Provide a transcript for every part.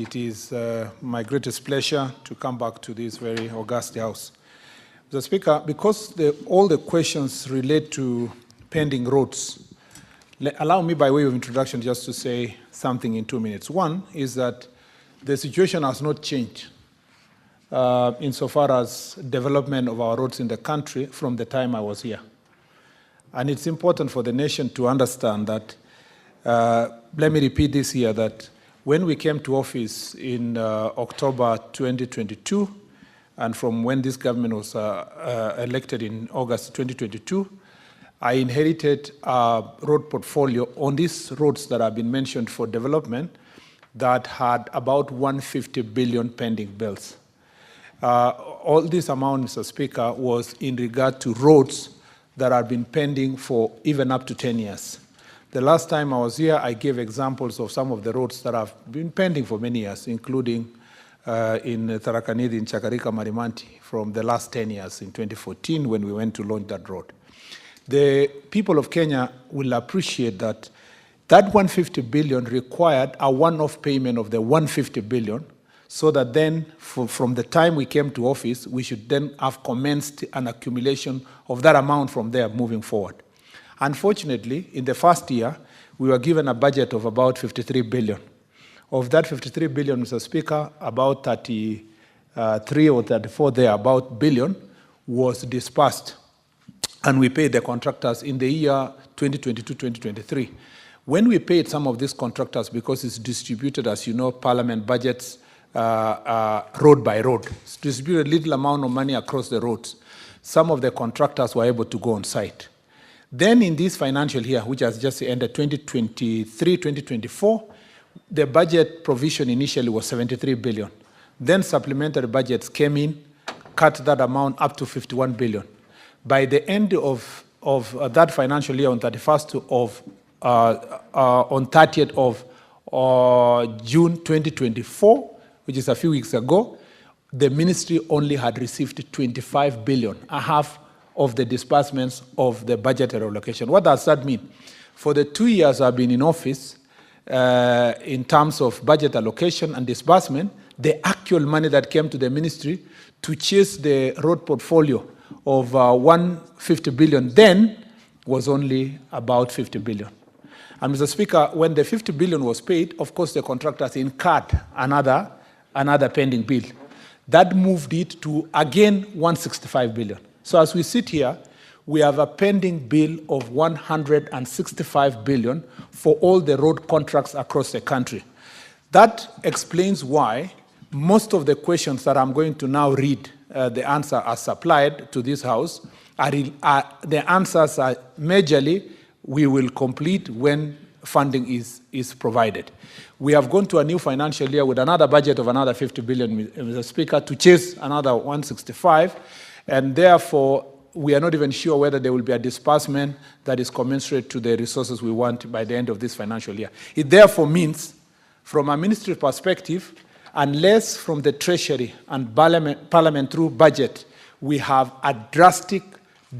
It is my greatest pleasure to come back to this very august house. Mr. Speaker, because all the questions relate to pending roads, allow me by way of introduction just to say something in 2 minutes. One is that the situation has not changed insofar as development of our roads in the country from the time I was here. And it's important for the nation to understand that, let me repeat this here, that when we came to office in October 2022, and from when this government was elected in August 2022, I inherited a road portfolio on these roads that have been mentioned for development that had about 150 billion pending bills. All this amount, Mr. Speaker, was in regard to roads that have been pending for even up to 10 years. The last time I was here, I gave examples of some of the roads that have been pending for many years, including in Tharaka-Nithi, in Chakarika, Marimanti, from the last 10 years in 2014 when we went to launch that road. The people of Kenya will appreciate that that 150 billion required a one-off payment of the 150 billion, so that then from the time we came to office, we should then have commenced an accumulation of that amount from there moving forward. Unfortunately, in the first year, we were given a budget of about 53 billion. Of that 53 billion, Mr. Speaker, about 33 or 34 thereabout billion was dispersed. And we paid the contractors in the year 2022-2023. When we paid some of these contractors, because it's distributed, as you know, parliament budgets road by road, it's distributed a little amount of money across the roads. Some of the contractors were able to go on site. Then in this financial year, which has just ended 2023-2024, the budget provision initially was 73 billion. Then supplementary budgets came in, cut that amount up to 51 billion. By the end of that financial year, on 30th of June 2024, which is a few weeks ago, the ministry only had received 25 billion, a half of the disbursements of the budgetary allocation. What does that mean? For the 2 years I've been in office, in terms of budget allocation and disbursement, the actual money that came to the ministry to chase the road portfolio of 150 billion then was only about 50 billion. And Mr. Speaker, when the 50 billion was paid, of course the contractors incurred another pending bill. That moved it to, again, 165 billion. So as we sit here, we have a pending bill of 165 billion for all the road contracts across the country. That explains why most of the questions that I'm going to now read, the answer as supplied to this House, the answers are majorly we will complete when funding is provided. We have gone to a new financial year with another budget of another 50 billion, Mr. Speaker, to chase another 165, and therefore we are not even sure whether there will be a disbursement that is commensurate to the resources we want by the end of this financial year. It therefore means, from a ministry perspective, unless from the Treasury and Parliament through budget, we have a drastic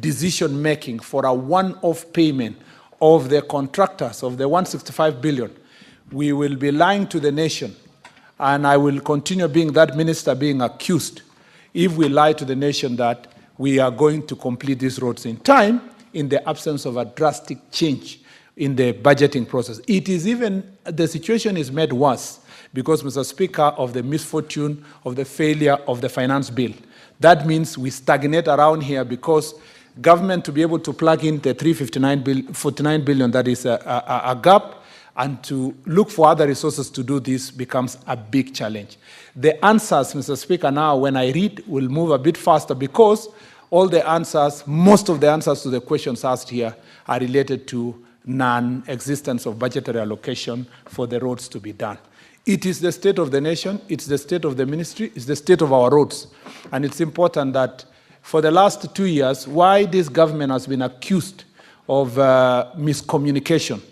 decision-making for a one-off payment of the contractors of the 165 billion, we will be lying to the nation, and I will continue being that minister being accused if we lie to the nation that we are going to complete these roads in time in the absence of a drastic change in the budgeting process. It is even, the situation is made worse because, Mr. Speaker, of the misfortune of the failure of the finance bill. That means we stagnate around here because government to be able to plug in the 49 billion, that is a gap, and to look for other resources to do this becomes a big challenge. The answers, Mr. Speaker, now when I read will move a bit faster because all the answers, most of the answers to the questions asked here are related to non-existence of budgetary allocation for the roads to be done. It is the state of the nation, it's the state of the ministry, it's the state of our roads. And it's important that for the last 2 years, why this government has been accused of miscommunication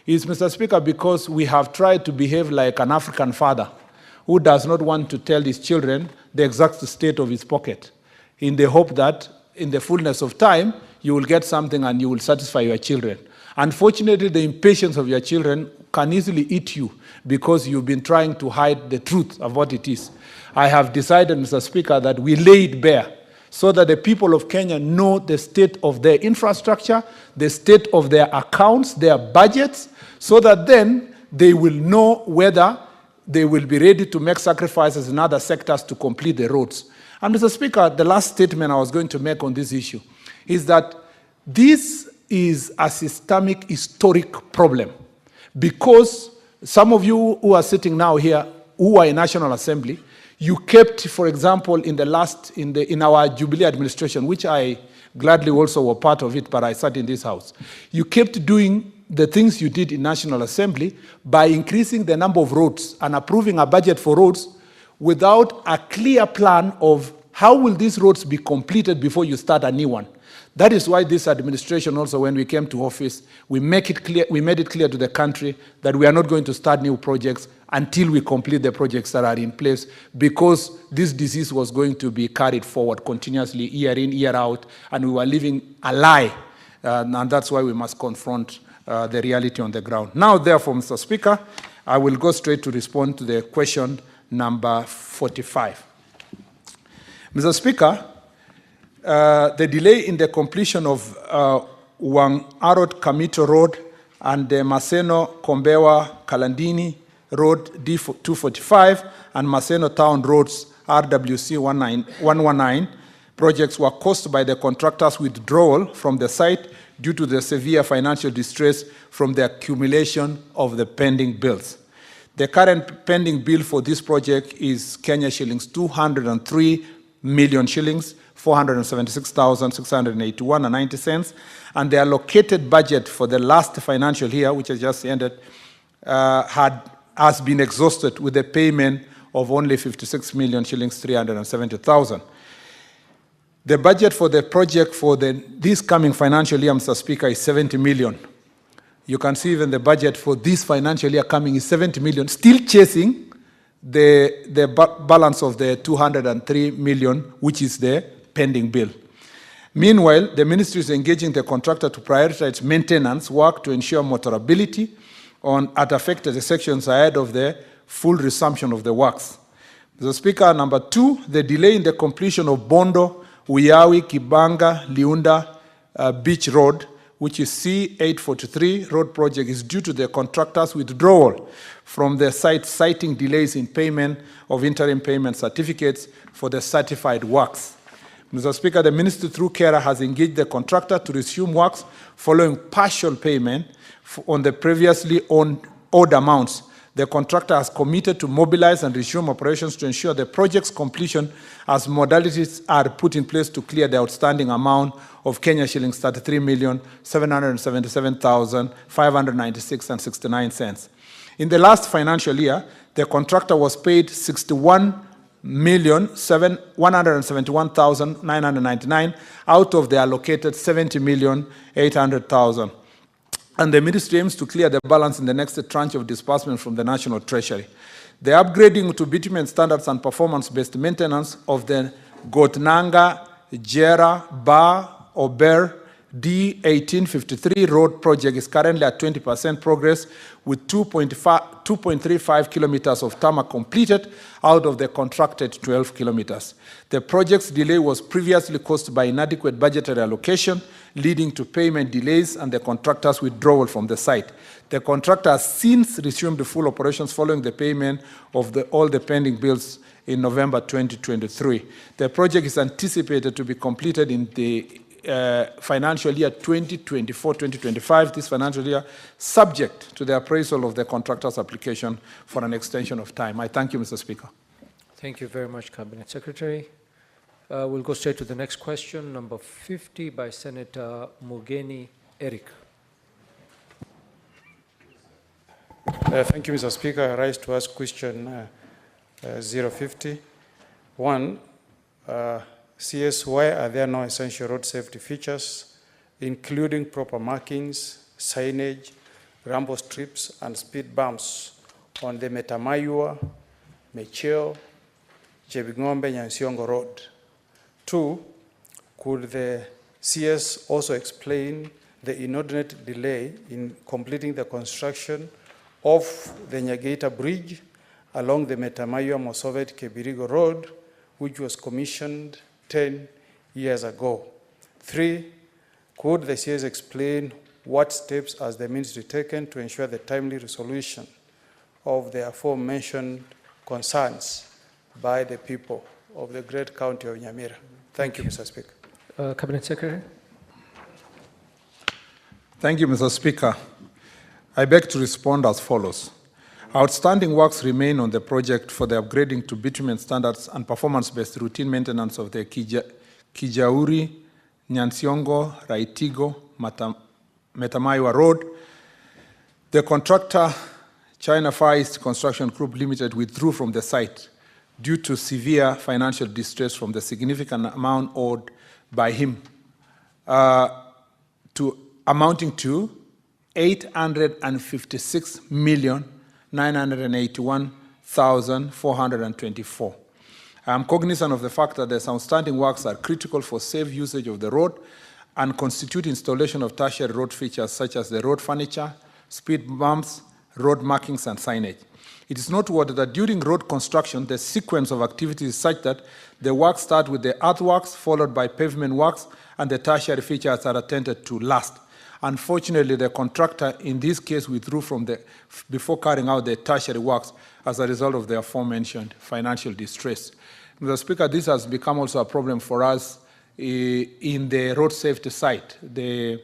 is, Mr. Speaker, because we have tried to behave like an African father who does not want to tell his children the exact state of his pocket, in the hope that in the fullness of time, you will get something and you will satisfy your children. Unfortunately, the impatience of your children can easily eat you because you've been trying to hide the truth of what it is. I have decided, Mr. Speaker, that we lay it bare so that the people of Kenya know the state of their infrastructure, the state of their accounts, their budgets, so that then they will know whether they will be ready to make sacrifices in other sectors to complete the roads. And Mr. Speaker, the last statement I was going to make on this issue is that this is a systemic, historic problem, because some of you who are sitting now here, who are in National Assembly, you kept, for example, in our Jubilee administration, which I gladly also were part of it, but I sat in this house. You kept doing the things you did in National Assembly by increasing the number of roads and approving a budget for roads without a clear plan of how will these roads be completed before you start a new one. That is why this administration also, when we came to office, we made it clear to the country that we are not going to start new projects until we complete the projects that are in place, because this disease was going to be carried forward continuously, year in, year out, and we were living a lie. And that's why we must confront the reality on the ground. Now, therefore, Mr. Speaker, I will go straight to respond to the question number 45. Mr. Speaker, the delay in the completion of Wang-Arod Kamito Road and the Maseno-Kombewa Kalandini Road D245 and Maseno Town Roads RWC 119 projects were caused by the contractor's withdrawal from the site due to the severe financial distress from the accumulation of the pending bills. The current pending bill for this project is Kenya shillings 203 million shillings, 476,681.90 cents, and the allocated budget for the last financial year, which has just ended, has been exhausted with a payment of only 56 million shillings, 370,000. The budget for the project for this coming financial year, Mr. Speaker, is 70 million. You can see even the budget for this financial year coming is 70 million, still chasing the balance of the 203 million, which is the pending bill. Meanwhile, the ministry is engaging the contractor to prioritize maintenance work to ensure motorability at affected sections ahead of the full resumption of the works. Mr. Speaker, number 2, the delay in the completion of Bondo, Uyawi, Kibanga, Liunda Beach Road, which is C843 road project, is due to the contractor's withdrawal from the site, citing delays in payment of interim payment certificates for the certified works. Mr. Speaker, the ministry through KERA has engaged the contractor to resume works following partial payment on the previously owed amounts. The contractor has committed to mobilize and resume operations to ensure the project's completion as modalities are put in place to clear the outstanding amount of Kenya shillings 33,777,596.69 cents. In the last financial year, the contractor was paid 61,171,999 out of the allocated 70,800,000. And the ministry aims to clear the balance in the next tranche of disbursement from the National Treasury. The upgrading to bitumen standards and performance-based maintenance of the Gotnanga, Jera, Bar, Ober, D1853 road project is currently at 20% progress, with 2.35 kilometers of tarmac completed out of the contracted 12 kilometers. The project's delay was previously caused by inadequate budgetary allocation, leading to payment delays and the contractor's withdrawal from the site. The contractor has since resumed full operations following the payment of all the pending bills in November 2023. The project is anticipated to be completed in the financial year 2024-2025, this financial year, subject to the appraisal of the contractor's application for an extension of time. I thank you, Mr. Speaker. Thank you very much, Cabinet Secretary. We'll go straight to the next question, number 50 by Senator Mugeni Eric. Thank you, Mr. Speaker. I rise to ask question 050. One, CS, why are there no essential road safety features, including proper markings, signage, rumble strips, and speed bumps on the Metamayua, Mecheo, Chebingombe, Nyansiongo Road? Two, could the CS also explain the inordinate delay in completing the construction of the Nyagaita Bridge along the Metamaiwa-Mosovet-Kebirigo Road, which was commissioned 10 years ago? 3, could the CS explain what steps has the ministry taken to ensure the timely resolution of the aforementioned concerns by the people of the great county of Nyamira? Thank you, Mr. Speaker. Cabinet Secretary. Thank you, Mr. Speaker. I beg to respond as follows. Outstanding works remain on the project for the upgrading to bitumen standards and performance-based routine maintenance of the Kijauri, Nyansiongo, Raitigo, Metamaiwa Road. The contractor, China Far East Construction Group Limited, withdrew from the site due to severe financial distress from the significant amount owed by him, amounting to 856,981,424. I am cognizant of the fact that the outstanding works are critical for safe usage of the road and constitute installation of tertiary road features such as the road furniture, speed bumps, road markings, and signage. It is noteworthy that during road construction, the sequence of activities is such that the works start with the earthworks, followed by pavement works, and the tertiary features are attended to last. Unfortunately, the contractor in this case withdrew before carrying out the tertiary works as a result of the aforementioned financial distress. Mr. Speaker, this has become also a problem for us in the road safety side. The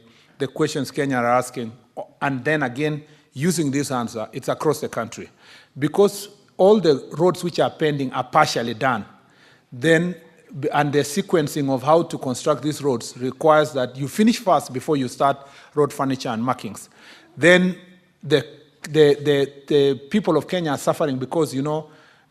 questions Kenya are asking, and then again, using this answer, it's across the country. Because all the roads which are pending are partially done, then and the sequencing of how to construct these roads requires that you finish first before you start road furniture and markings. Then the people of Kenya are suffering because, there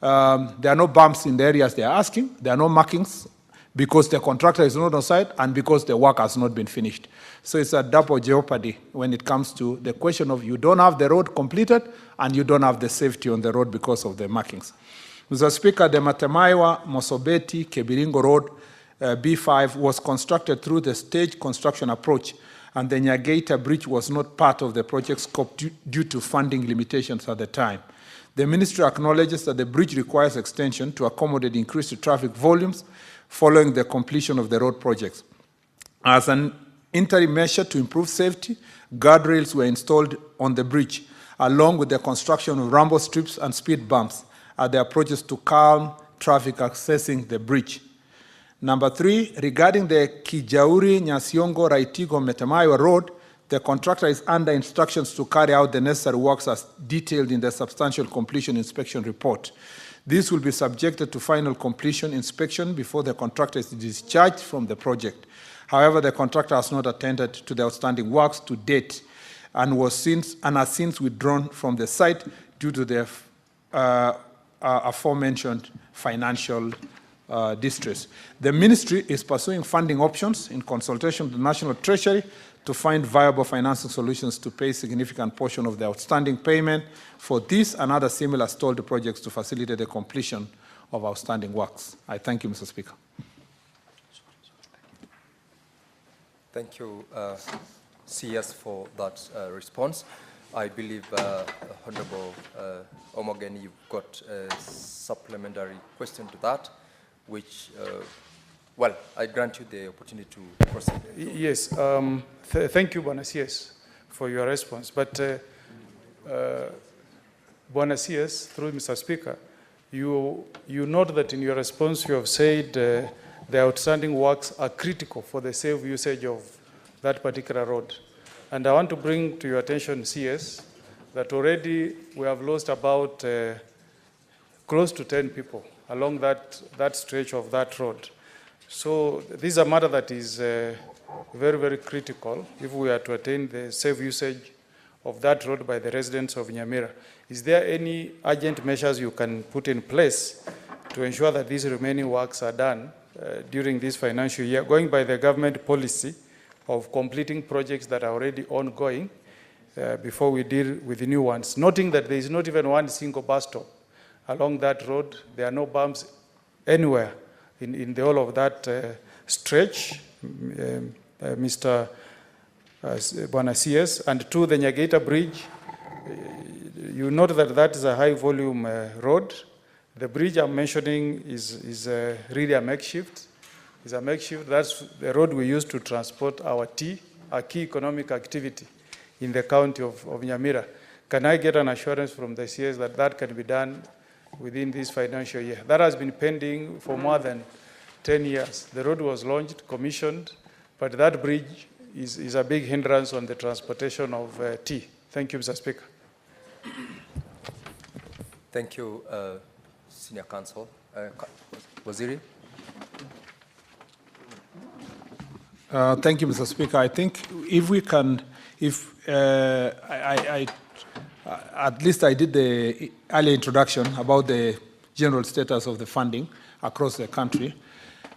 are no bumps in the areas they are asking, there are no markings because the contractor is not on site and because the work has not been finished. So it's a double jeopardy when it comes to the question of you don't have the road completed and you don't have the safety on the road because of the markings. Mr. Speaker, the Metamaiwa Mosobeti Kebiringo Road B5 was constructed through the stage construction approach, and the Nyagaita Bridge was not part of the project scope due to funding limitations at the time. The ministry acknowledges that the bridge requires extension to accommodate increased traffic volumes following the completion of the road projects. As an interim measure to improve safety, guardrails were installed on the bridge, along with the construction of rumble strips and speed bumps at the approaches to calm traffic accessing the bridge. Number 3, regarding the Kijauri, Nyasiongo, Raitigo, Metamaiwa Road, the contractor is under instructions to carry out the necessary works as detailed in the substantial completion inspection report. This will be subjected to final completion inspection before the contractor is discharged from the project. However, the contractor has not attended to the outstanding works to date and has since withdrawn from the site due to the aforementioned financial distress. The ministry is pursuing funding options in consultation with the National Treasury to find viable financing solutions to pay a significant portion of the outstanding payment for this and other similar stalled projects to facilitate the completion of outstanding works. I thank you, Mr. Speaker. Thank you, CS, for that response. I believe, Honorable Omogen, you've got a supplementary question to that, which, well, I grant you the opportunity to proceed. Yes, thank you, Bwana CS, for your response. But Bwana CS, through Mr. Speaker, you note that in your response you have said the outstanding works are critical for the safe usage of that particular road. And I want to bring to your attention, CS, that already we have lost about close to 10 people along that stretch of that road. So this is a matter that is very, very critical if we are to attain the safe usage of that road by the residents of Nyamira. Is there any urgent measures you can put in place to ensure that these remaining works are done during this financial year, going by the government policy of completing projects that are already ongoing before we deal with the new ones, noting that there is not even one single bus stop along that road. There are no bumps anywhere in the whole of that stretch. Mr. Bwana CS, and two, the Nyagaita Bridge. You note that that is a high volume road. The bridge I'm mentioning is really a makeshift. It's a makeshift. That's the road we use to transport our tea, a key economic activity in the county of Nyamira. Can I get an assurance from the CS that that can be done within this financial year? That has been pending for more than 10 years. The road was launched, commissioned, but that bridge is a big hindrance on the transportation of tea. Thank you, Mr. Speaker. Thank you, Senior Counsel. Waziri? Thank you, Mr. Speaker. I think if we can, at least I did the early introduction about the general status of the funding across the country.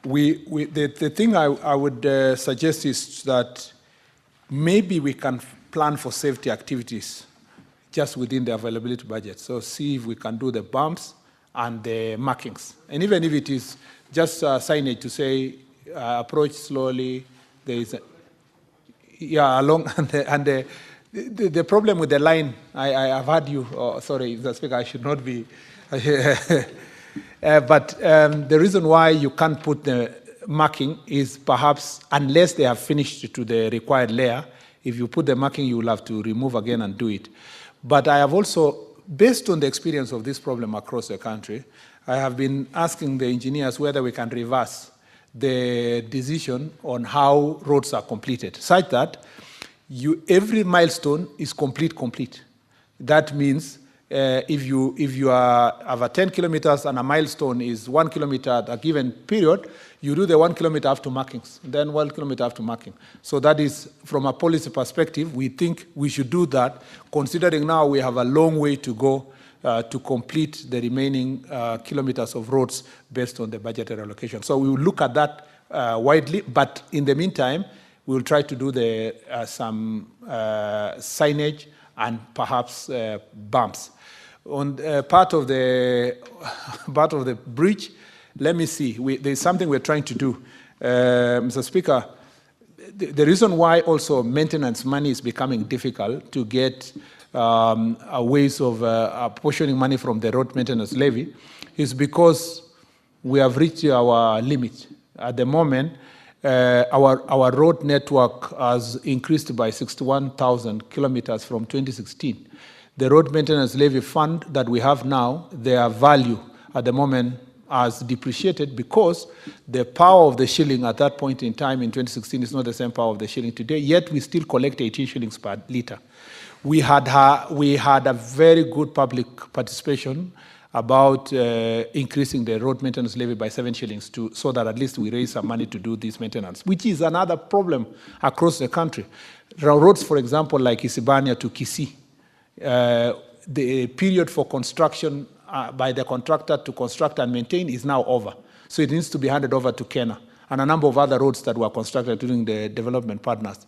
The thing I would suggest is that maybe we can plan for safety activities just within the availability budget. So see if we can do the bumps and the markings. And even if it is just signage to say approach slowly, there is along, and the problem with the line, I have heard you, sorry, Mr. Speaker, I should not be, but the reason why you can't put the marking is perhaps unless they have finished to the required layer. If you put the marking, you will have to remove again and do it. But I have also, based on the experience of this problem across the country, I have been asking the engineers whether we can reverse the decision on how roads are completed, such that every milestone is complete. That means if you have 10 kilometers and a milestone is 1 kilometer at a given period, you do the 1 kilometer after markings, then 1 kilometer after marking. So that is, from a policy perspective, we think we should do that, considering now we have a long way to go to complete the remaining kilometers of roads based on the budgetary allocation. So we will look at that widely, but in the meantime, we will try to do some signage and perhaps bumps. On part of the bridge, let me see. There's something we're trying to do, Mr. Speaker. The reason why also maintenance money is becoming difficult to get ways of apportioning money from the road maintenance levy is because we have reached our limit. At the moment, our road network has increased by 61,000 kilometers from 2016. The road maintenance levy fund that we have now, their value at the moment has depreciated because the power of the shilling at that point in time in 2016 is not the same power of the shilling today, yet we still collect 18 shillings per litre. We had a very good public participation about increasing the road maintenance levy by 7 shillings so that at least we raise some money to do this maintenance, which is another problem across the country. Roads, for example, like Isibania to Kisii, the period for construction by the contractor to construct and maintain is now over. So it needs to be handed over to Kenya and a number of other roads that were constructed during the development partners.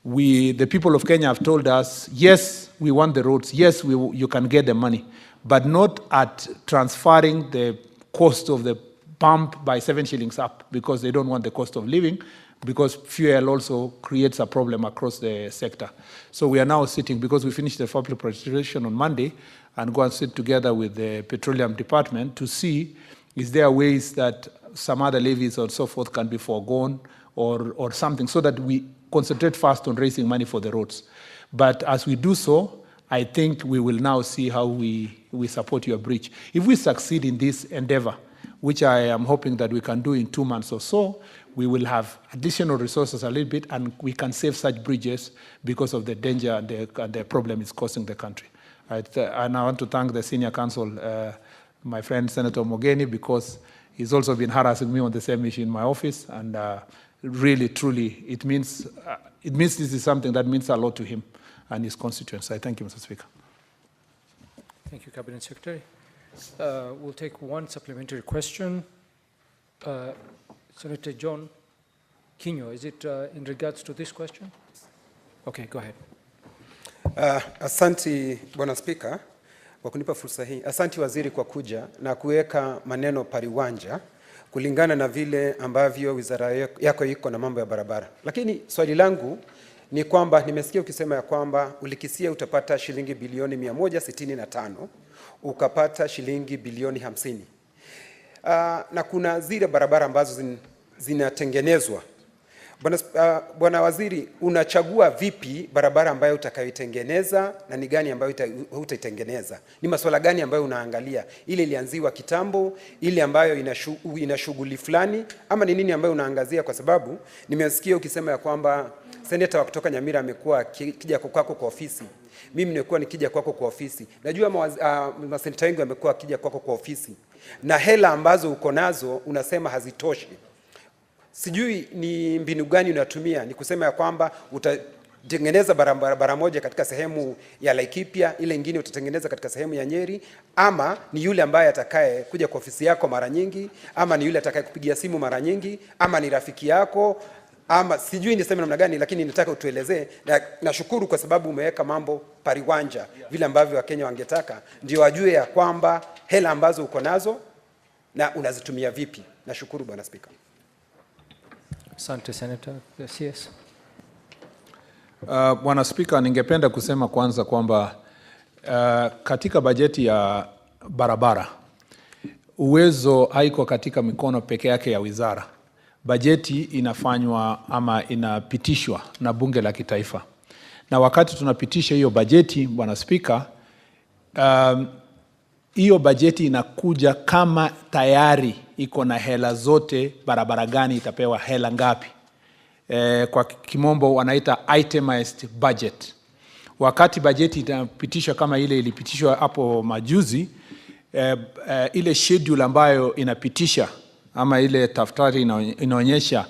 The people of Kenya have told us, yes, we want the roads, yes, you can get the money, but not at transferring the cost of the pump by 7 shillings up, because they don't want the cost of living, because fuel also creates a problem across the sector. So we are now sitting, because we finished the public participation on Monday, and go and sit together with the Petroleum Department to see, is there ways that some other levies or so forth can be foregone or something, so that we concentrate first on raising money for the roads. But as we do so, I think we will now see how we support your bridge. If we succeed in this endeavor, which I am hoping that we can do in 2 months or so, we will have additional resources a little bit, and we can save such bridges because of the danger and the problem it's causing the country. And I want to thank the senior counsel, my friend Senator Mogeni, because he's also been harassing me on the same issue in my office, and really, truly, it means this is something that means a lot to him and his constituents. I thank you, Mr. Speaker. Thank you, Cabinet Secretary. We'll take one supplementary question. Senator John Kinyo, is it in regards to this question? Okay, go ahead. Asanti Bwana Spika kwa kunipa fursa hii. Asanti waziri kwa kuja na kuweka maneno pariwanja kulingana na vile ambavyo wizara yako iko na mambo ya barabara. Lakini swali langu ni kwamba nimesikia ukisema ya kwamba ulikisia utapata shilingi bilioni 165, ukapata shilingi bilioni 50. Na kuna zile barabara ambazo zinatengenezwa. Bwana Waziri, unachagua vipi barabara ambayo utakayoitengeneza na ni gani ambayo hutaitengeneza? Ni masuala gani ambayo unaangalia? Ile ilianziwa kitambo, ile ambayo ina shughuli fulani, ama ni nini ambayo unaangazia? Kwa sababu nimesikia ukisema ya kwamba seneta wa kutoka Nyamira amekuwa akija kwako kwa ofisi. Mimi nimekuwa nikija kwako kwa ofisi. Najua maseneta wengi wamekuwa akija kwako kwa ofisi. Na hela ambazo uko nazo unasema hazitoshi. Sijui ni mbinu gani unatumia, ni kusema ya kwamba utatengeneza barabara moja katika sehemu ya Laikipia, ile nyingine utatengeneza katika sehemu ya Nyeri, ama ni yule ambaye atakaye kuja kwa ofisi yako mara nyingi, ama ni yule atakaye kupigia simu mara nyingi, ama ni rafiki yako, ama sijui niseme namna gani, lakini nataka utuelezee. Na nashukuru kwa sababu umeweka mambo pariwanja vile ambavyo Wakenya wangetaka, ndio wajue ya kwamba hela ambazo uko nazo na unazitumia vipi. Nashukuru Bwana Spika. Asante Senator. Yes. Bwana Spika, ningependa kusema kwanza kwamba katika bajeti ya barabara uwezo haiko katika mikono peke yake ya wizara. Bajeti inafanywa ama inapitishwa na bunge la kitaifa. Na wakati tunapitisha hiyo bajeti, Bwana Spika, hiyo bajeti inakuja kama tayari iko na hela zote, barabara gani itapewa hela ngapi. Kwa kimombo wanaita itemized budget. Wakati bajeti inapitishwa kama ile ilipitishwa hapo majuzi, ile schedule ambayo inapitisha ama ile daftari inaonyesha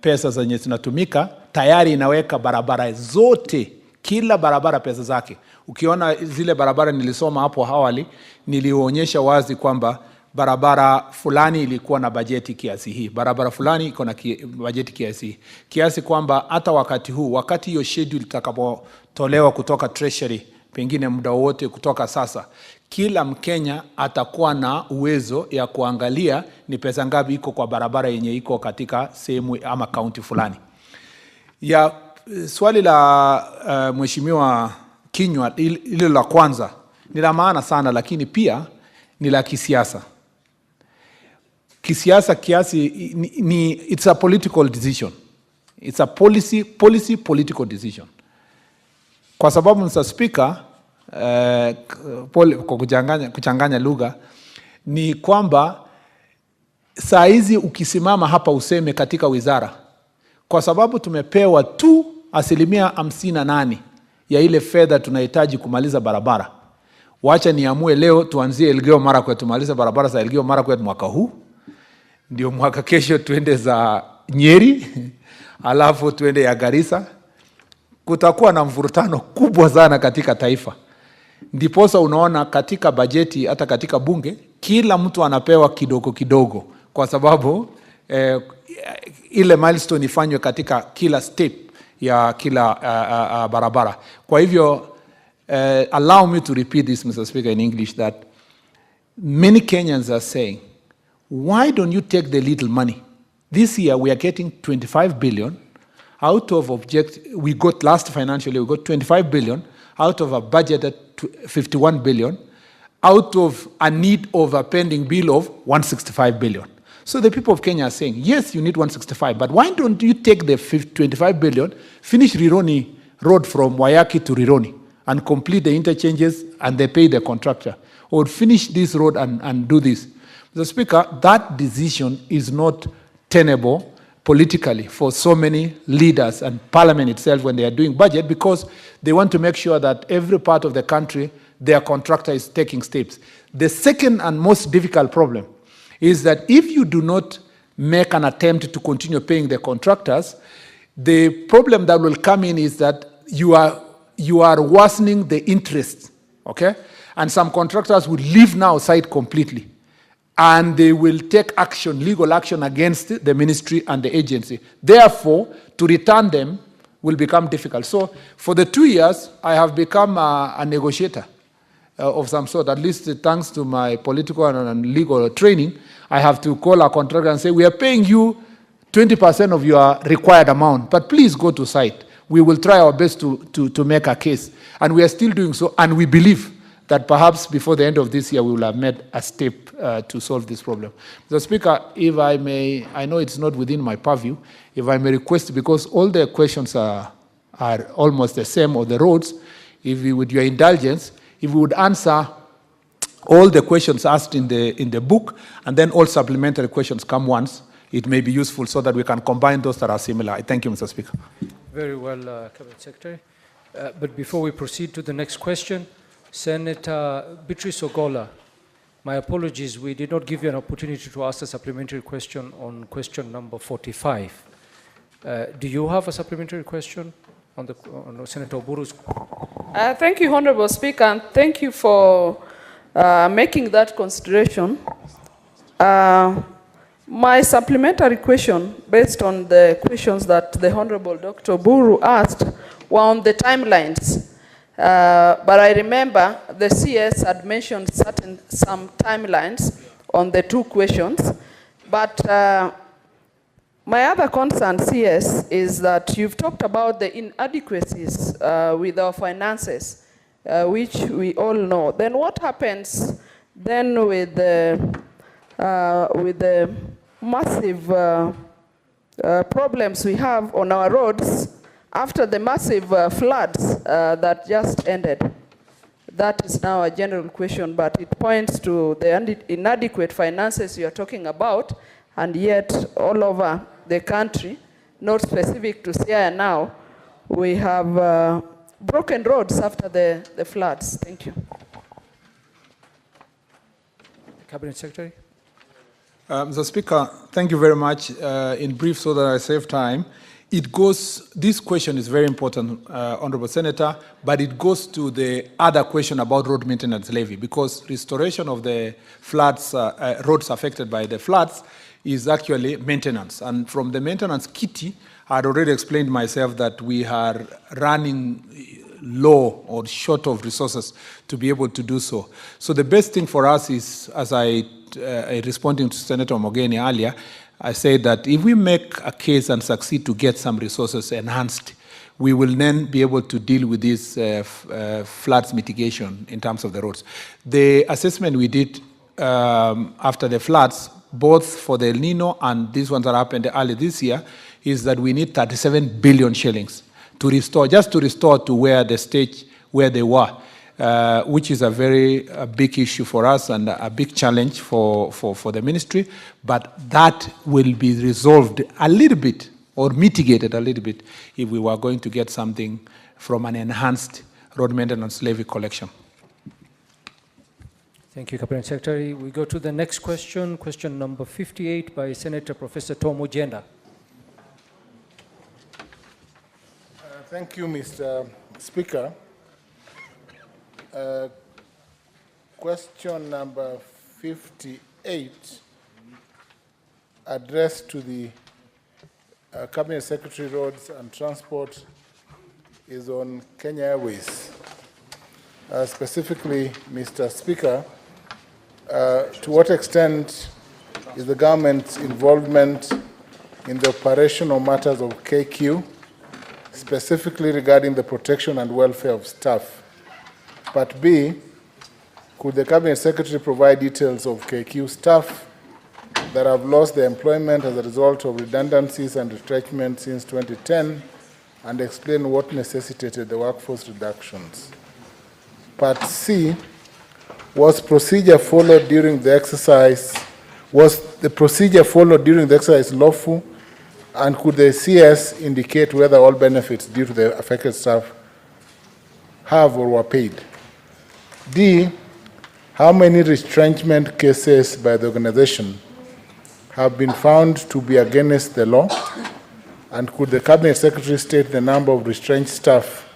pesa zenye zinatumika, tayari inaweka barabara zote, kila barabara pesa zake. Ukiona zile barabara nilisoma hapo awali, nilionyesha wazi kwamba barabara fulani ilikuwa na bajeti kiasi hii, barabara fulani iko na bajeti kiasi hii, kiasi kwamba hata wakati huu, wakati hiyo schedule itakapotolewa kutoka treasury, pengine muda wote kutoka sasa, kila Mkenya atakuwa na uwezo ya kuangalia ni pesa ngapi iko kwa barabara yenye iko katika sehemu ama kaunti fulani. Ya swali la Mheshimiwa Kinyua, ile la kwanza ni la maana sana, lakini pia ni la kisiasa. Kisiasa kiasi it's a political decision. It's a policy political decision. Kwa sababu Mr. Speaker, kwa kuchanganya lugha, ni kwamba saa hizi ukisimama hapa useme katika wizara, kwa sababu tumepewa tu 58% ya ile fedha tunahitaji kumaliza barabara. Wacha niamue leo tuanzie Elgeyo Marakwet, tumalize barabara za Elgeyo Marakwet mwaka huu, ndio mwaka kesho tuende za Nyeri, alafu tuende ya Garissa. Kutakuwa na mvurutano kubwa sana katika taifa. Ndiposa unaona katika bajeti, hata katika bunge, kila mtu anapewa kidogo kidogo, kwa sababu ile milestone ifanywe katika kila step ya kila barabara. Kwa hivyo, allow me to repeat this, Mr. Speaker, in English, that many Kenyans are saying, why don't you take the little money? This year we are getting 25 billion out of we got last financial year, we got 25 billion out of a budget at 51 billion, out of a need of a pending bill of 165 billion. So the people of Kenya are saying, yes, you need 165, but why don't you take the 25 billion, finish Rironi Road from Wayaki to Rironi, and complete the interchanges, and they pay the contractor, or finish this road and do this. Mr. Speaker, that decision is not tenable politically for so many leaders and parliament itself when they are doing budget, because they want to make sure that every part of the country, their contractor is taking steps. The second and most difficult problem is that if you do not make an attempt to continue paying the contractors, the problem that will come in is that you are worsening the interest, okay? And some contractors will leave now site completely, and they will take action, legal action against the ministry and the agency. Therefore, to return them will become difficult. So for the 2 years, I have become a negotiator of some sort, at least thanks to my political and legal training. I have to call a contractor and say, we are paying you 20% of your required amount, but please go to site. we will try our best to make a case. And we are still doing so, and we believe that perhaps before the end of this year, we will have made a step to solve this problem. Mr. Speaker, if I may, I know it's not within my purview, if I may request, because all the questions are almost the same on the roads, if we, with your indulgence, if we would answer all the questions asked in the book, and then all supplementary questions come once, it may be useful so that we can combine those that are similar. I thank you, Mr. Speaker. Very well, Cabinet Secretary. But before we proceed to the next question, Senator Beatrice Ogola, my apologies, we did not give you an opportunity to ask a supplementary question on question number 45. Do you have a supplementary question on Senator Oburu's? Thank you, Honorable Speaker, and thank you for making that consideration. My supplementary question, based on the questions that the Honorable Dr. Oburu asked, were on the timelines. But I remember the CS had mentioned some timelines on the two questions. But my other concern, CS, is that you've talked about the inadequacies with our finances, which we all know. Then what happens then with the massive problems we have on our roads after the massive floods that just ended? That is now a general question, but it points to the inadequate finances you are talking about, and yet all over the country, not specific to Siaya now, we have broken roads after the floods. Thank you. Cabinet Secretary. Mr. Speaker, thank you very much. In brief, so that I save time, this question is very important, Honorable Senator, but it goes to the other question about road maintenance levy, because restoration of the floods, roads affected by the floods, is actually maintenance. And from the maintenance kitty, I had already explained myself that we are running low or short of resources to be able to do so. So the best thing for us is, as I responding to Senator Mogeni earlier, I said that if we make a case and succeed to get some resources enhanced, we will then be able to deal with this floods mitigation in terms of the roads. The assessment we did after the floods, both for the El Nino and these ones that happened early this year, is that we need 37 billion shillings to restore, just to restore to where the stage where they were, which is a very big issue for us and a big challenge for the ministry. But that will be resolved a little bit or mitigated a little bit if we were going to get something from an enhanced road maintenance levy collection. Thank you, Cabinet Secretary. We go to the next question, question number 58 by Senator Professor Tom Ojenda. Thank you, Mr. Speaker. Question number 58, addressed to the Cabinet Secretary Roads and Transport, is on Kenya Airways. Specifically, Mr. Speaker, to what extent is the government's involvement in the operational matters of KQ, specifically regarding the protection and welfare of staff? Part B, could the Cabinet Secretary provide details of KQ staff that have lost their employment as a result of redundancies and retrenchment since 2010, and explain what necessitated the workforce reductions? Part C, was the procedure followed during the exercise lawful, and could the CS indicate whether all benefits due to the affected staff have or were paid? D, how many retrenchment cases by the organization have been found to be against the law? And could the Cabinet Secretary state the number of retrenched staff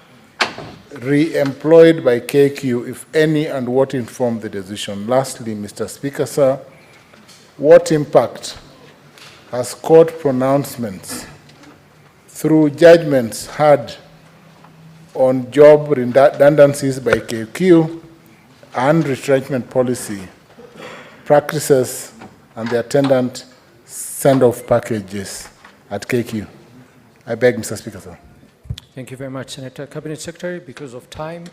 re-employed by KQ, if any, and what informed the decision? Lastly, Mr. Speaker, sir, what impact has court pronouncements through judgments had on job redundancies by KQ and retrenchment policy practices and the attendant send-off packages at KQ? I beg, Mr. Speaker, sir. Thank you very much, Senator. Cabinet Secretary, because of time,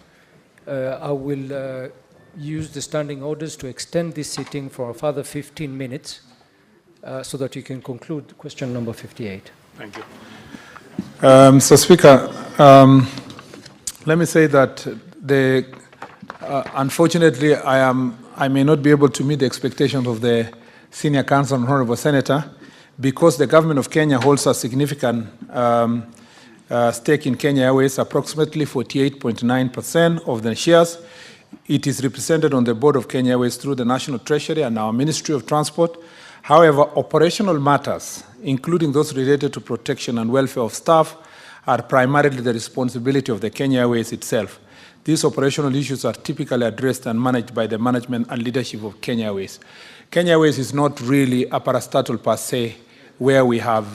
I will use the standing orders to extend this sitting for a further 15 minutes so that you can conclude question number 58. Thank you. Mr. Speaker, let me say that unfortunately, I may not be able to meet the expectations of the senior counsel and honorable senator because the government of Kenya holds a significant stake in Kenya Airways, approximately 48.9% of the shares. It is represented on the board of Kenya Airways through the National Treasury and our Ministry of Transport. However, operational matters, including those related to protection and welfare of staff, are primarily the responsibility of the Kenya Airways itself. These operational issues are typically addressed and managed by the management and leadership of Kenya Airways. Kenya Airways is not really a parastatal per se, where we have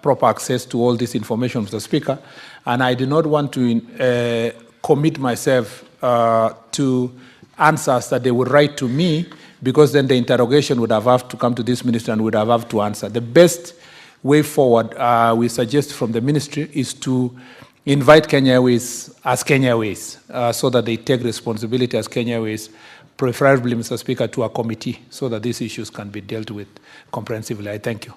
proper access to all this information, Mr. Speaker, and I do not want to commit myself to answers that they would write to me, because then the interrogation would have to come to this minister and would have to answer. The best way forward, we suggest from the ministry, is to invite Kenya Airways as Kenya Airways so that they take responsibility as Kenya Airways, preferably, Mr. Speaker, to a committee so that these issues can be dealt with comprehensively. I thank you.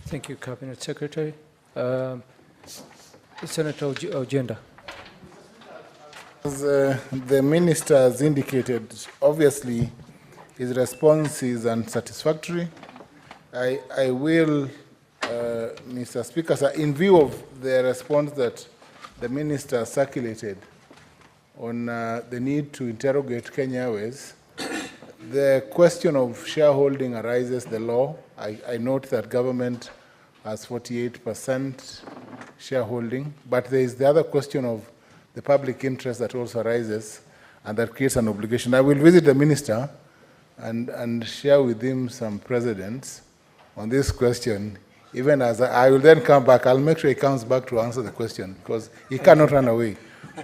Thank you, Cabinet Secretary. Senator Ojenda. As the minister has indicated, obviously his response is unsatisfactory. I will, Mr. Speaker, sir, in view of the response that the minister circulated on the need to interrogate Kenya Airways, the question of shareholding arises the law. I note that government has 48% shareholding, but there is the other question of the public interest that also arises, and that creates an obligation. I will visit the minister and share with him some precedents on this question, even as I will then come back. I'll make sure he comes back to answer the question, because he cannot run away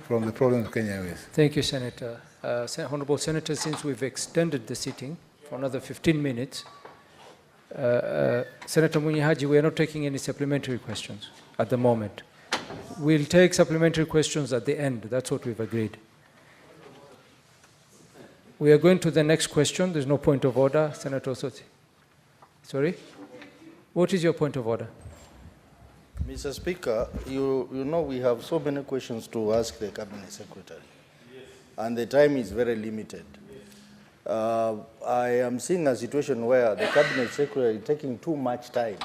from the problem of Kenya Airways. Thank you, Senator. Honorable Senator, since we've extended the sitting for another 15 minutes, Senator Munyihaji, we are not taking any supplementary questions at the moment. We'll take supplementary questions at the end. That's what we've agreed. We are going to the next question. There's no point of order. Senator Osoti. Sorry? What is your point of order? Mr. Speaker, you know we have so many questions to ask the Cabinet Secretary, and the time is very limited. I am seeing a situation where the Cabinet Secretary is taking too much time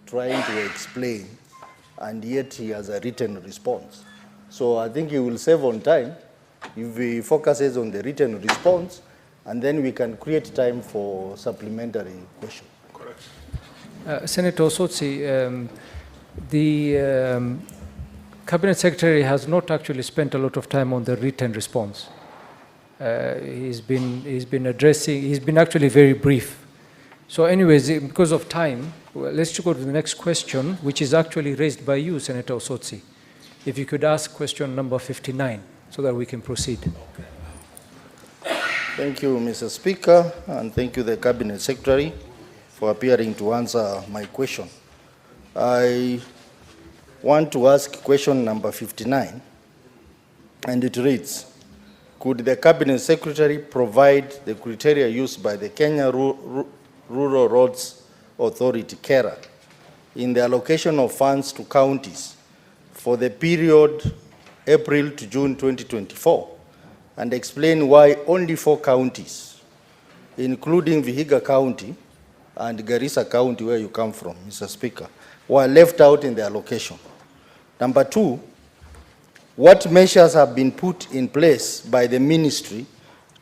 trying to explain, and yet he has a written response. So I think he will save on time if he focuses on the written response, and then we can create time for supplementary questions. Correct. Senator Osotsi, the Cabinet Secretary has not actually spent a lot of time on the written response. He's been actually very brief. So anyways, because of time, let's go to the next question, which is actually raised by you, Senator Osotsi. If you could ask question number 59, so that we can proceed. Thank you, Mr. Speaker, and thank you, the Cabinet Secretary, for appearing to answer my question. I want to ask question number 59, and it reads, could the Cabinet Secretary provide the criteria used by the Kenya Rural Roads Authority, KERA, in the allocation of funds to counties for the period April to June 2024, and explain why only 4 counties, including Vihiga County and Garissa County, where you come from, Mr. Speaker, were left out in the allocation. Number 2, what measures have been put in place by the ministry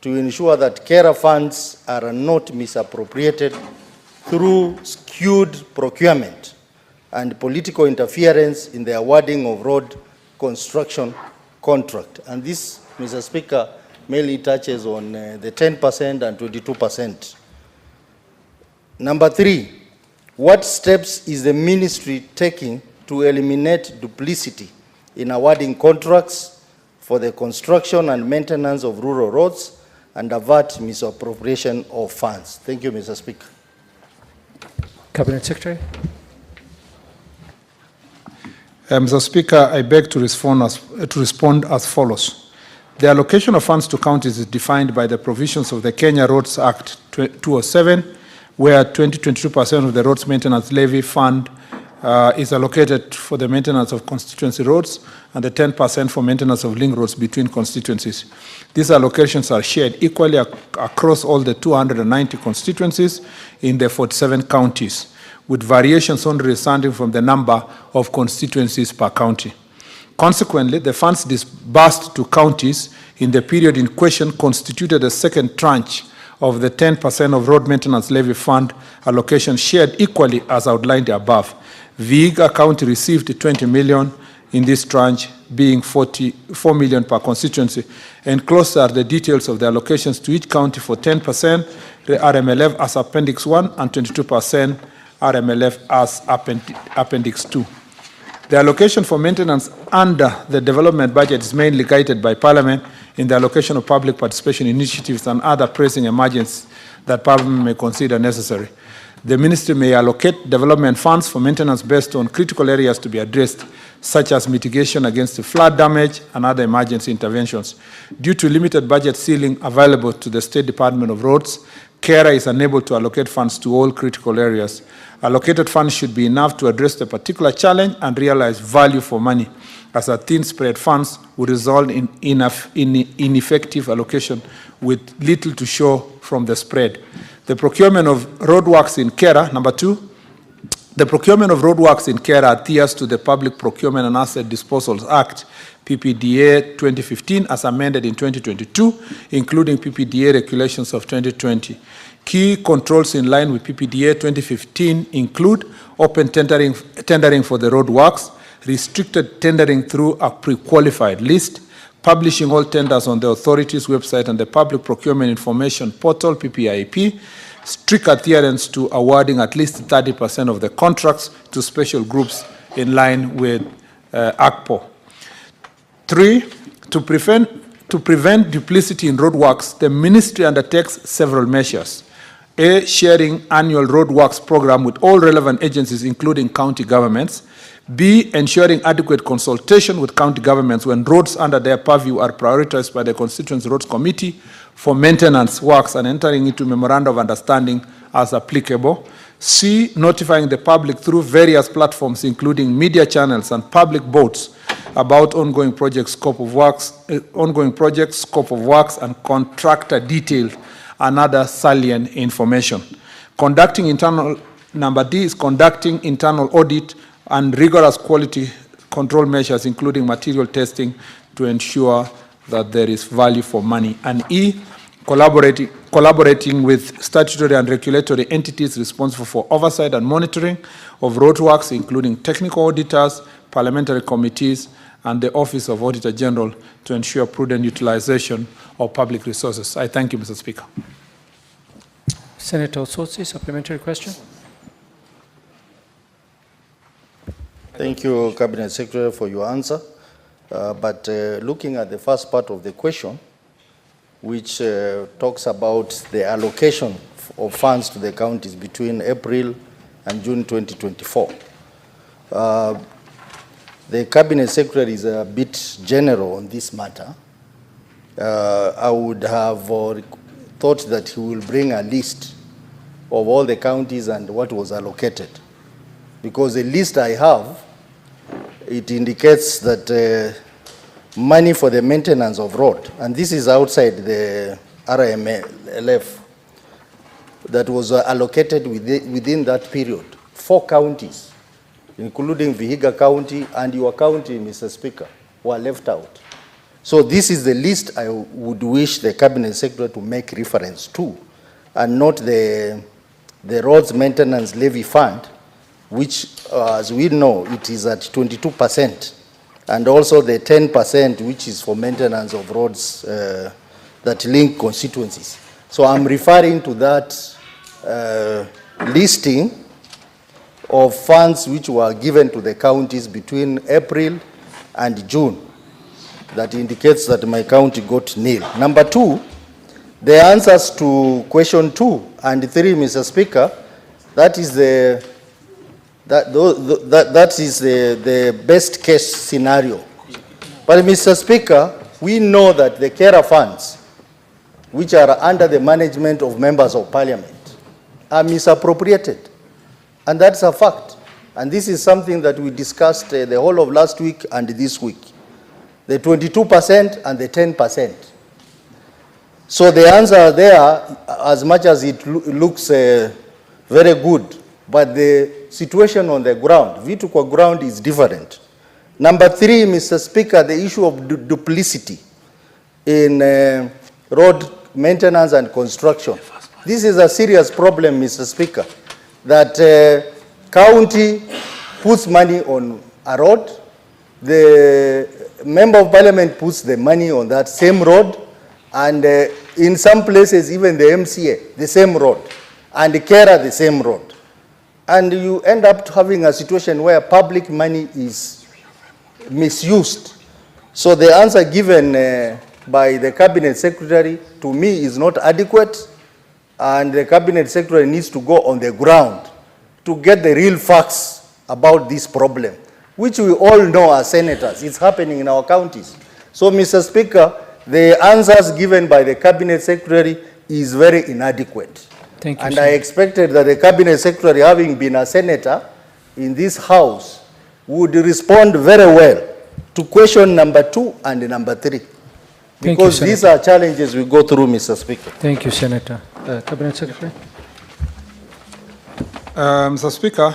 to ensure that KERA funds are not misappropriated through skewed procurement and political interference in the awarding of road construction contract? And this, Mr. Speaker, mainly touches on the 10% and 22%. Number 3, what steps is the ministry taking to eliminate duplicity in awarding contracts for the construction and maintenance of rural roads and avert misappropriation of funds? Thank you, Mr. Speaker. Cabinet Secretary. Mr. Speaker, I beg to respond as follows. The allocation of funds to counties is defined by the provisions of the Kenya Roads Act 2007, where 22% of the roads maintenance levy fund is allocated for the maintenance of constituency roads and the 10% for maintenance of link roads between constituencies. These allocations are shared equally across all the 290 constituencies in the 47 counties, with variations only resulting from the number of constituencies per county. Consequently, the funds disbursed to counties in the period in question constituted a second tranche of the 10% of road maintenance levy fund allocation shared equally as outlined above. Vihiga County received 20 million in this tranche, being 44 million per constituency. Enclosed are the details of the allocations to each county for 10% RMLF as Appendix 1 and 22% RMLF as Appendix 2. The allocation for maintenance under the development budget is mainly guided by Parliament in the allocation of public participation initiatives and other pressing emergencies that Parliament may consider necessary. The Ministry may allocate development funds for maintenance based on critical areas to be addressed, such as mitigation against the flood damage and other emergency interventions. Due to limited budget ceiling available to the State Department of Roads, KERA is unable to allocate funds to all critical areas. Allocated funds should be enough to address the particular challenge and realize value for money, as a thin spread funds would result in ineffective allocation with little to show from the spread. The procurement of roadworks in KERA, number 2, the procurement of roadworks in KERA adheres to the Public Procurement and Asset Disposals Act, PPDA 2015, as amended in 2022, including PPDA regulations of 2020. Key controls in line with PPDA 2015 include open tendering for the roadworks, restricted tendering through a pre-qualified list, publishing all tenders on the authority's website and the Public Procurement Information Portal, PPIP, strict adherence to awarding at least 30% of the contracts to special groups in line with ACPO. 3, to prevent duplicity in roadworks, the Ministry undertakes several measures. A, sharing annual roadworks program with all relevant agencies, including county governments. B, ensuring adequate consultation with county governments when roads under their purview are prioritized by the Constituency Roads Committee for maintenance works and entering into memorandum of understanding as applicable. C, notifying the public through various platforms, including media channels and public boards, about ongoing project scope of works, and contractor details and other salient information. Number D is conducting internal audit and rigorous quality control measures, including material testing, to ensure that there is value for money. And E, collaborating with statutory and regulatory entities responsible for oversight and monitoring of roadworks, including technical auditors, parliamentary committees, and the Office of Auditor General, to ensure prudent utilization of public resources. I thank you, Mr. Speaker. Senator Osotsi, supplementary question. Thank you, Cabinet Secretary, for your answer. But looking at the first part of the question, which talks about the allocation of funds to the counties between April and June 2024, the Cabinet Secretary is a bit general on this matter. I would have thought that he will bring a list of all the counties and what was allocated. Because the list I have, it indicates that money for the maintenance of road, and this is outside the RMLF, that was allocated within that period, 4 counties, including Vihiga County and your county, Mr. Speaker, were left out. So this is the list I would wish the Cabinet Secretary to make reference to, and not the roads maintenance levy fund, which, as we know, it is at 22%, and also the 10%, which is for maintenance of roads that link constituencies. So I'm referring to that listing of funds which were given to the counties between April and June. That indicates that my county got nil. Number 2, the answers to question 2 and 3, Mr. Speaker, that is the That is the best case scenario. But Mr. Speaker, we know that the carer funds, which are under the management of members of parliament, are misappropriated. And that's a fact. And this is something that we discussed the whole of last week and this week. The 22% and the 10%. So the answer there, as much as it looks very good, but the situation on the ground, vitu kwa ground, is different. Number 3, Mr. Speaker, the issue of duplicity in road maintenance and construction. This is a serious problem, Mr. Speaker, that county puts money on a road, the member of parliament puts the money on that same road, and in some places even the MCA, the same road, and the carer, the same road. And you end up having a situation where public money is misused. So the answer given by the cabinet secretary to me is not adequate, and the cabinet secretary needs to go on the ground to get the real facts about this problem, which we all know as senators. It's happening in our counties. So, Mr. Speaker, the answers given by the cabinet secretary is very inadequate. Thank you, and sir. I expected that the cabinet secretary, having been a senator in this house, would respond very well to question number 2 and number 3. Because these are challenges we go through, Mr. Speaker. Thank you, Senator. Cabinet Secretary. Mr. Speaker,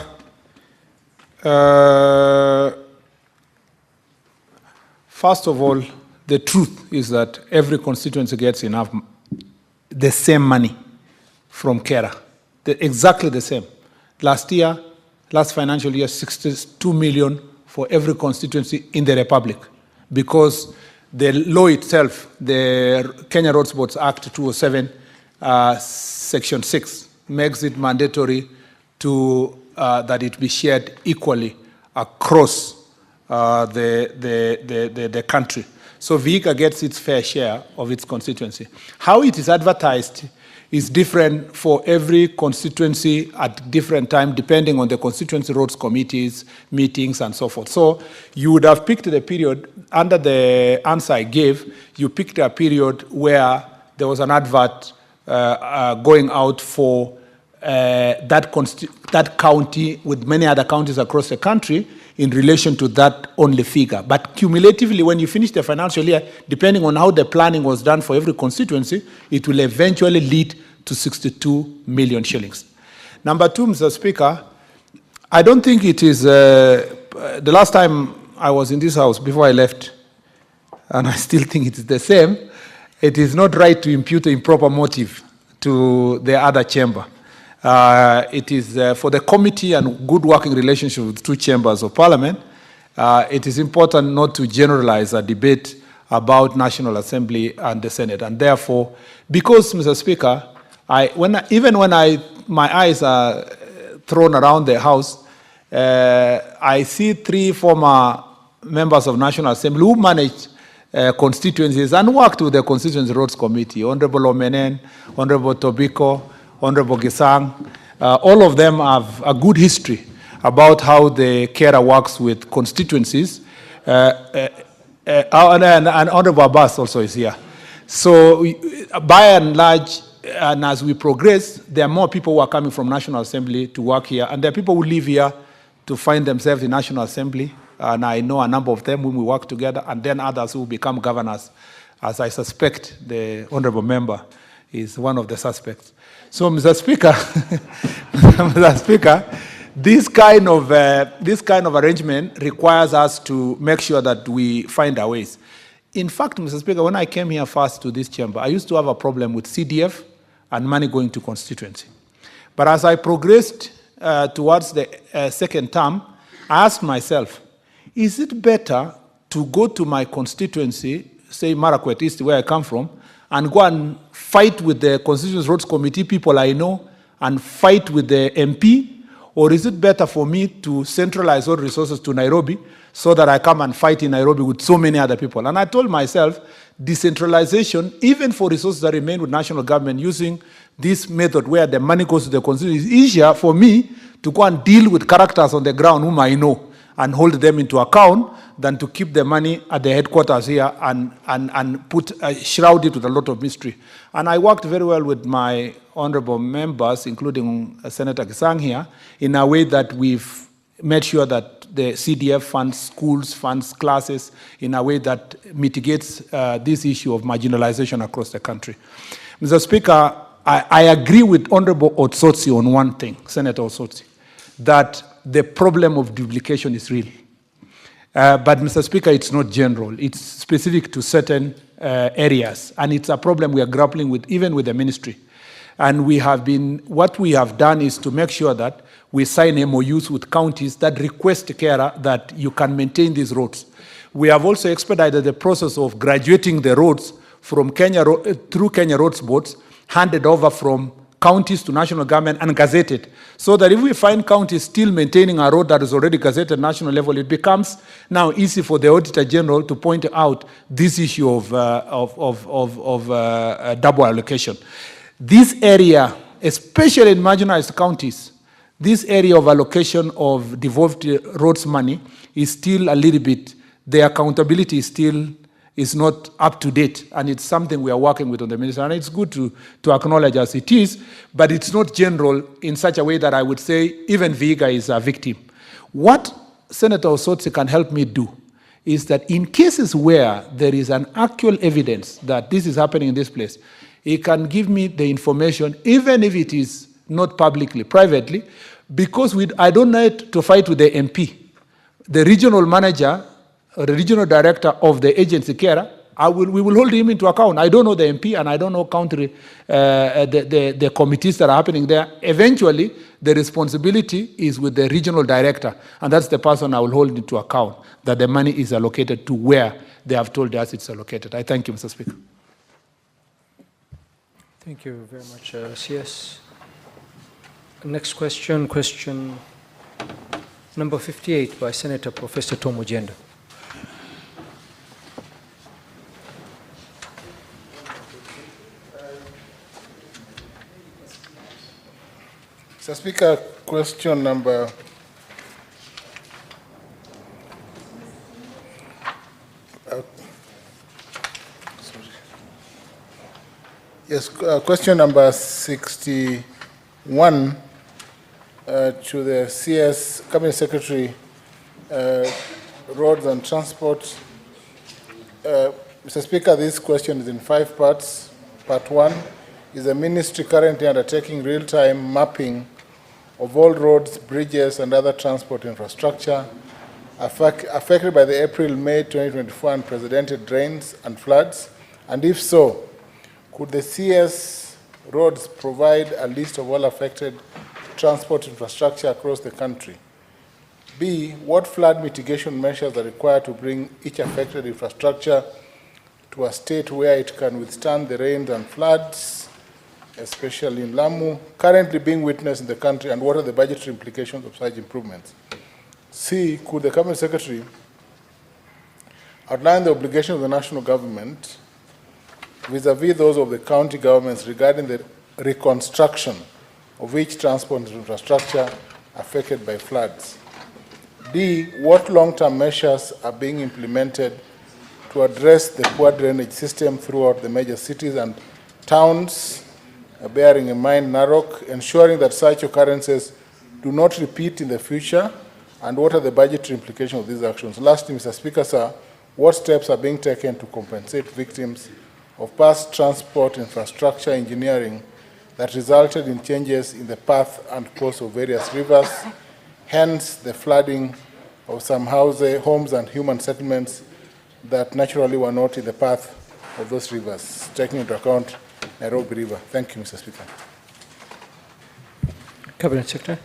first of all, the truth is that every constituency gets enough, the same money from carer, exactly the same. Last year, last financial year, 62 million for every constituency in the Republic, because the law itself, the Kenya Road Sports Act 207, Section 6, makes it mandatory to that it be shared equally across the country. So Vihiga gets its fair share of its constituency. How it is advertised is different for every constituency at different time, depending on the constituency roads committees, meetings, and so forth. So you would have picked the period, under the answer I gave, you picked a period where there was an advert going out for that county with many other counties across the country in relation to that only figure. But cumulatively, when you finish the financial year, depending on how the planning was done for every constituency, it will eventually lead to 62 million shillings. Number 2, Mr. Speaker, I don't think it is, the last time I was in this house before I left, and I still think it is the same, it is not right to impute improper motive to the other chamber. It is for the committee and good working relationship with 2 chambers of parliament. It is important not to generalize a debate about National Assembly and the Senate. And therefore, because, Mr. Speaker, even when my eyes are thrown around the House, I see 3 former members of National Assembly who managed constituencies and worked with the Constituency Roads Committee, Honorable Omenen, Honorable Tobiko, Honorable Gisang. All of them have a good history about how the carer works with constituencies. And Honorable Abbas also is here. So by and large, and as we progress, there are more people who are coming from National Assembly to work here, and there are people who live here to find themselves in National Assembly, and I know a number of them when we work together, and then others who become governors, as I suspect the honorable member is one of the suspects. So, Mr. Speaker, Mr. Speaker, this kind of arrangement requires us to make sure that we find our ways. In fact, Mr. Speaker, when I came here first to this chamber, I used to have a problem with CDF and money going to constituency. But as I progressed towards the second term, I asked myself, is it better to go to my constituency, say Marakwet East, where I come from, and go and fight with the Constituency Roads Committee people I know and fight with the MP? Or is it better for me to centralize all resources to Nairobi so that I come and fight in Nairobi with so many other people? And I told myself, decentralization, even for resources that remain with national government, using this method where the money goes to the constituency, is easier for me to go and deal with characters on the ground whom I know and hold them into account than to keep the money at the headquarters here and put shroud it with a lot of mystery. And I worked very well with my honorable members, including Senator Kisang here, in a way that we've made sure that the CDF funds schools, funds classes in a way that mitigates this issue of marginalization across the country. Mr. Speaker, I agree with Honorable Otsotsi on one thing, Senator Otsotsi, that the problem of duplication is real. But Mr. Speaker, it's not general. It's specific to certain areas, and it's a problem we are grappling with, even with the ministry. And what we have done is to make sure that we sign MOUs with counties that request carer that you can maintain these roads. We have also expedited the process of graduating the roads from through Kenya Roads Boards, handed over from counties to national government and gazetted, so that if we find counties still maintaining a road that is already gazetted at national level, it becomes now easy for the Auditor General to point out this issue of double allocation. This area, especially in marginalized counties, this area of allocation of devolved roads money is still a little bit, the accountability is not up to date, and it's something we are working with on the minister, and it's good to acknowledge as it is, but it's not general in such a way that I would say even Vihiga is a victim. What Senator Osotsi can help me do is that in cases where there is an actual evidence that this is happening in this place, he can give me the information, even if it is not publicly, privately, because I don't need to fight with the MP. The regional manager or the regional director of the agency carer, we will hold him into account. I don't know the MP and I don't know the committees that are happening there. Eventually, the responsibility is with the regional director, and that's the person I will hold into account, that the money is allocated to where they have told us it's allocated. I thank you, Mr. Speaker. Thank you very much, CS. Next question, question number 58 by Senator Professor Tom Ojenda. Mr. Speaker, question number question number 61 to the CS Cabinet Secretary, Roads and Transport. Mr. Speaker, this question is in 5 parts. Part 1, is the ministry currently undertaking real-time mapping of all roads, bridges, and other transport infrastructure affected by the April-May 2024 unprecedented rains and floods? And if so, could the CS roads provide a list of all affected transport infrastructure across the country? B, what flood mitigation measures are required to bring each affected infrastructure to a state where it can withstand the rains and floods, especially in Lamu, currently being witnessed in the country, and what are the budgetary implications of such improvements? C, could the Cabinet Secretary outline the obligations of the national government vis-a-vis those of the county governments regarding the reconstruction of each transport infrastructure affected by floods? D, what long-term measures are being implemented to address the poor drainage system throughout the major cities and towns, bearing in mind Narok, ensuring that such occurrences do not repeat in the future, and what are the budgetary implications of these actions? Lastly, Mr. Speaker, sir, what steps are being taken to compensate victims of past transport infrastructure engineering that resulted in changes in the path and course of various rivers, hence the flooding of some homes and human settlements that naturally were not in the path of those rivers, taking into account Nairobi River? Thank you, Mr. Speaker. Cabinet Secretary.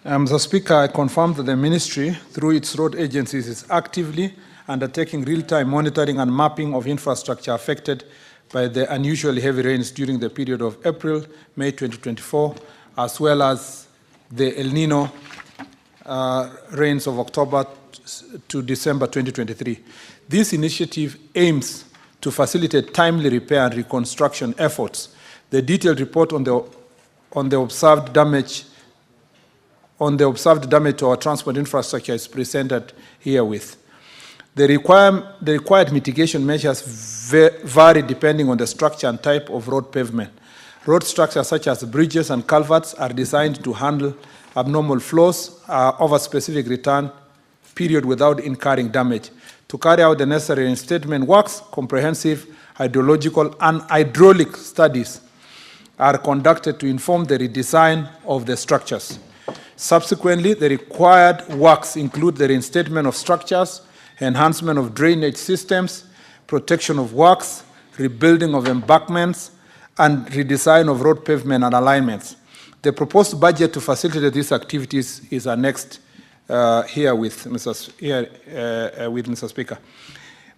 Mr. Speaker, I confirm that the ministry, through its road agencies, is actively undertaking real-time monitoring and mapping of infrastructure affected by the unusually heavy rains during the period of April, May 2024, as well as the El Nino rains of October to December 2023. This initiative aims to facilitate timely repair and reconstruction efforts. The detailed report on the on the observed damage to our transport infrastructure is presented herewith. The required mitigation measures vary depending on the structure and type of road pavement. Road structures such as bridges and culverts are designed to handle abnormal flows over specific return period without incurring damage. To carry out the necessary reinstatement works, comprehensive hydrological and hydraulic studies are conducted to inform the redesign of the structures. Subsequently, the required works include the reinstatement of structures, enhancement of drainage systems, protection of works, rebuilding of embankments, and redesign of road pavement and alignments. The proposed budget to facilitate these activities is annexed here with Mr. Speaker.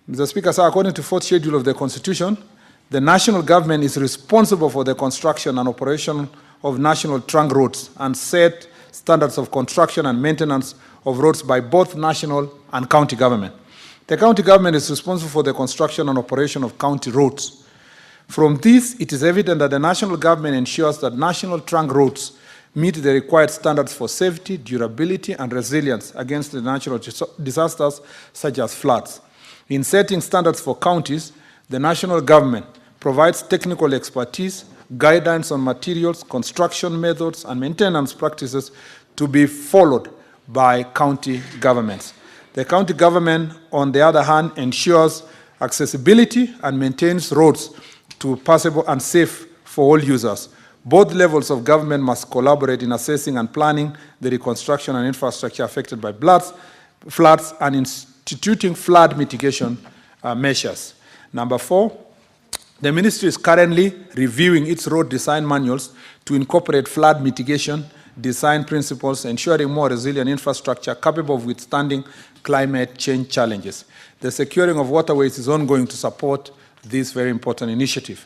Mr. Speaker, sir, according to fourth schedule of the Constitution, the national government is responsible for the construction and operation of national trunk roads and set standards of construction and maintenance of roads by both national and county government. The county government is responsible for the construction and operation of county roads. From this, it is evident that the national government ensures that national trunk roads meet the required standards for safety, durability, and resilience against the natural disasters such as floods. In setting standards for counties, the national government provides technical expertise, guidance on materials, construction methods, and maintenance practices to be followed by county governments. The county government, on the other hand, ensures accessibility and maintains roads to passable and safe for all users. Both levels of government must collaborate in assessing and planning the reconstruction and infrastructure affected by floods and instituting flood mitigation measures. Number 4, the ministry is currently reviewing its road design manuals to incorporate flood mitigation design principles, ensuring more resilient infrastructure capable of withstanding climate change challenges. The securing of waterways is ongoing to support this very important initiative.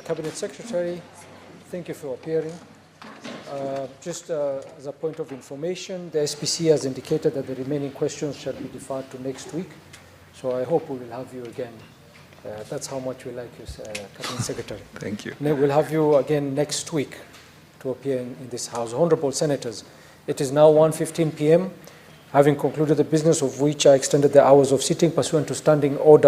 Cabinet Secretary, thank you for appearing. Just as a point of information, the SPC has indicated that the remaining questions shall be deferred to next week. So I hope we will have you again. That's how much we like you, Cabinet Secretary. Thank you. We'll have you again next week to appear in this House. Honorable Senators, it is now 1:15 p.m. Having concluded the business of which I extended the hours of sitting pursuant to Standing Order